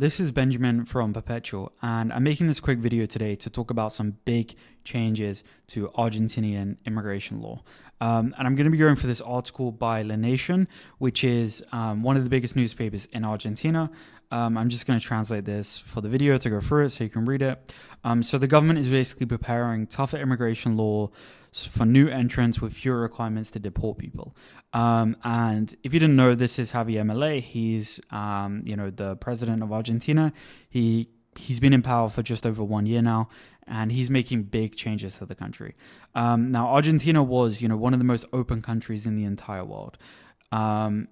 This is Benjamin from Perpetual, and I'm making this quick video today to talk about some big changes to Argentinian immigration law. And I'm going to be going for this article by La Nation, which is one of the biggest newspapers in Argentina. I'm just going to translate this for the video to go through it so you can read it. So the government is basically preparing tougher immigration law for new entrants with fewer requirements to deport people. And if you didn't know, this is Javier Milei. He's, the president of Argentina. He's been in power for just over 1 year now, and he's making big changes to the country. Now, Argentina was, one of the most open countries in the entire world. And,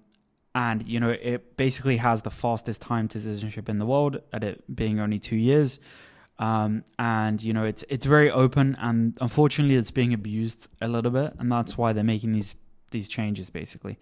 it basically has the fastest time to citizenship in the world, at it being only 2 years. It's very open, and unfortunately it's being abused a little bit, and that's why they're making these changes basically.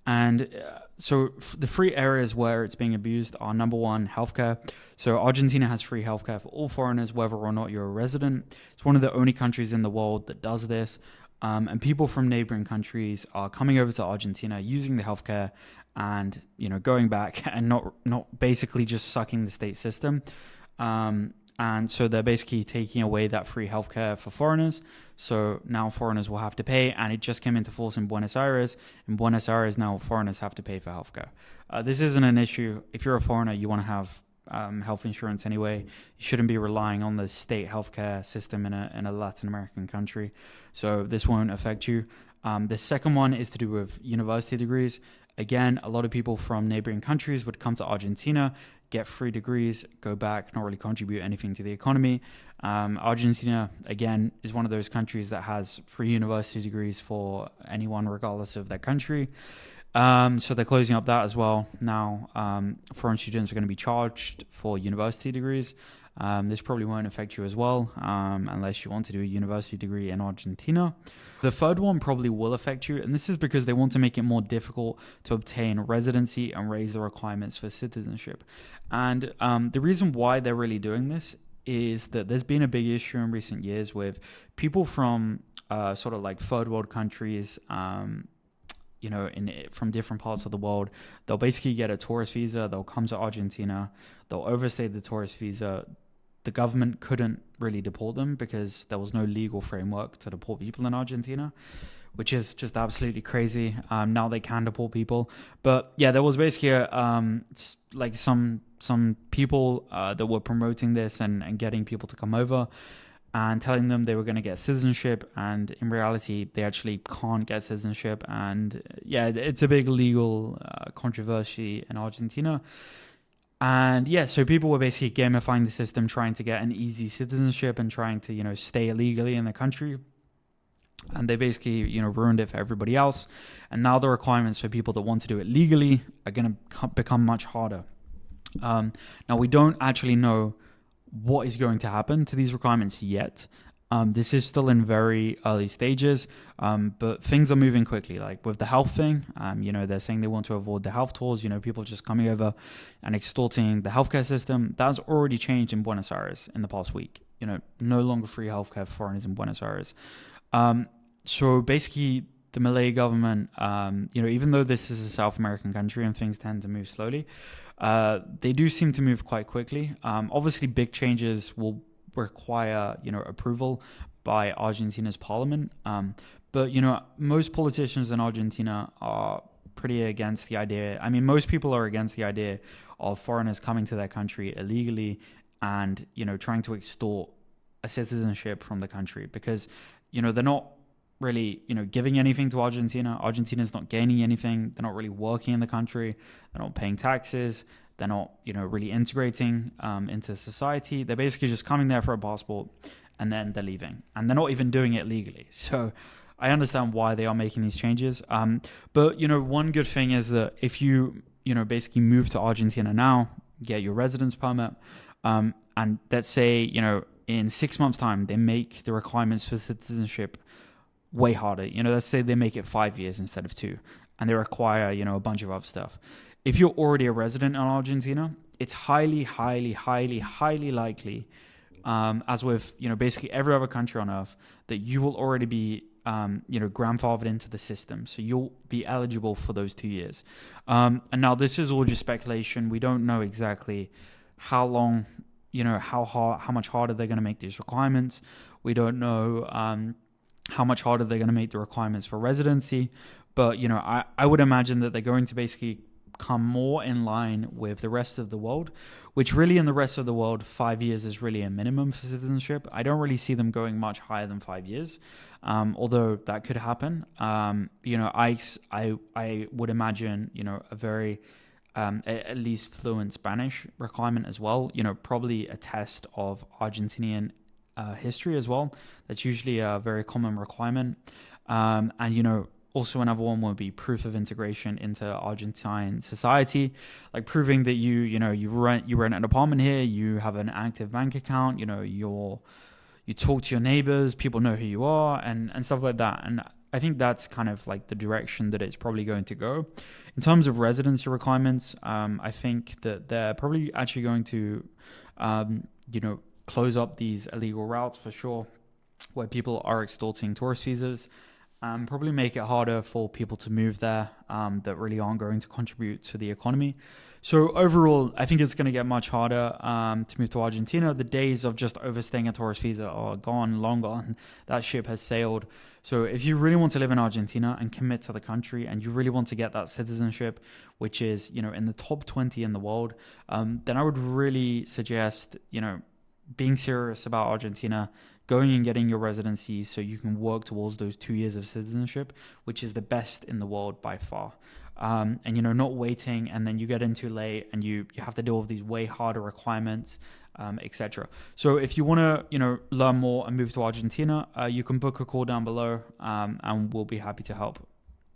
And so the three areas where it's being abused are, number one, healthcare. So Argentina has free healthcare for all foreigners, whether or not you're a resident. It's one of the only countries in the world that does this. And people from neighboring countries are coming over to Argentina using the healthcare and, going back and not basically just sucking the state system. And so they're basically taking away that free healthcare for foreigners. So now foreigners will have to pay, and it just came into force in Buenos Aires. In Buenos Aires, now foreigners have to pay for healthcare. This isn't an issue. If you're a foreigner, you want to have health insurance anyway. You shouldn't be relying on the state healthcare system in a Latin American country. So this won't affect you. The second one is to do with university degrees. Again, a lot of people from neighboring countries would come to Argentina, get free degrees, go back, not really contribute anything to the economy. Argentina, again, is one of those countries that has free university degrees for anyone, regardless of their country. So they're closing up that as well. Now, foreign students are going to be charged for university degrees. This probably won't affect you as well, unless you want to do a university degree in Argentina. The third one probably will affect you, and this is because they want to make it more difficult to obtain residency and raise the requirements for citizenship. And the reason why they're really doing this is that there's been a big issue in recent years with people from sort of like third world countries, from different parts of the world. They'll basically get a tourist visa. They'll come to Argentina. They'll overstay the tourist visa. The government couldn't really deport them because there was no legal framework to deport people in Argentina, which is just absolutely crazy. Now they can deport people. But yeah, there was basically some people that were promoting this and getting people to come over and telling them they were going to get citizenship, and in reality they actually can't get citizenship. And yeah, it's a big legal controversy in Argentina. And yeah, so people were basically gamifying the system, trying to get an easy citizenship and trying to stay illegally in the country. And they basically ruined it for everybody else. And now the requirements for people that want to do it legally are going to become much harder. Now, we don't actually know what is going to happen to these requirements yet. This is still in very early stages, but things are moving quickly. Like with the health thing, they're saying they want to avoid the health tours, people just coming over and extorting the healthcare system. That's already changed in Buenos Aires in the past week. No longer free healthcare for foreigners in Buenos Aires. So basically, the Malay government, even though this is a South American country and things tend to move slowly, they do seem to move quite quickly. Obviously, big changes will require approval by Argentina's parliament, but most politicians in Argentina are pretty against the idea. I mean, most people are against the idea of foreigners coming to their country illegally and trying to extort a citizenship from the country, because they're not really giving anything to Argentina. Argentina's not gaining anything. They're not really working in the country. They're not paying taxes. They're not, really integrating into society. They're basically just coming there for a passport and then they're leaving. And they're not even doing it legally. So I understand why they are making these changes. But, one good thing is that if you, basically move to Argentina now, get your residence permit, and let's say, in 6 months' time, they make the requirements for citizenship way harder. Let's say they make it 5 years instead of 2, and they require, a bunch of other stuff. If you're already a resident in Argentina, it's highly, highly, highly, highly likely, as with, basically every other country on earth, that you will already be, grandfathered into the system. So you'll be eligible for those 2 years. And now this is all just speculation. We don't know exactly how long, how much harder they're going to make these requirements. We don't know how much harder they're going to make the requirements for residency. But, I would imagine that they're going to basically come more in line with the rest of the world, which really in the rest of the world, 5 years is really a minimum for citizenship. I don't really see them going much higher than 5 years, although that could happen. I would imagine, a very at least fluent Spanish requirement as well. Probably a test of Argentinian history as well. That's usually a very common requirement. And also another one would be proof of integration into Argentine society, like proving that you rent an apartment here, you have an active bank account, you talk to your neighbors, people know who you are, and stuff like that. And I think that's kind of like the direction that it's probably going to go. In terms of residency requirements, I think that they're probably actually going to, close up these illegal routes for sure, where people are extorting tourist visas. Probably make it harder for people to move there that really aren't going to contribute to the economy. So overall, I think it's going to get much harder to move to Argentina. The days of just overstaying a tourist visa are gone, long gone. That ship has sailed. So if you really want to live in Argentina and commit to the country, and you really want to get that citizenship, which is, in the top 20 in the world, then I would really suggest, being serious about Argentina, going and getting your residency so you can work towards those 2 years of citizenship, which is the best in the world by far. And, not waiting, and then you get in too late and you have to deal with these way harder requirements, etc. So if you want to, learn more and move to Argentina, you can book a call down below, and we'll be happy to help.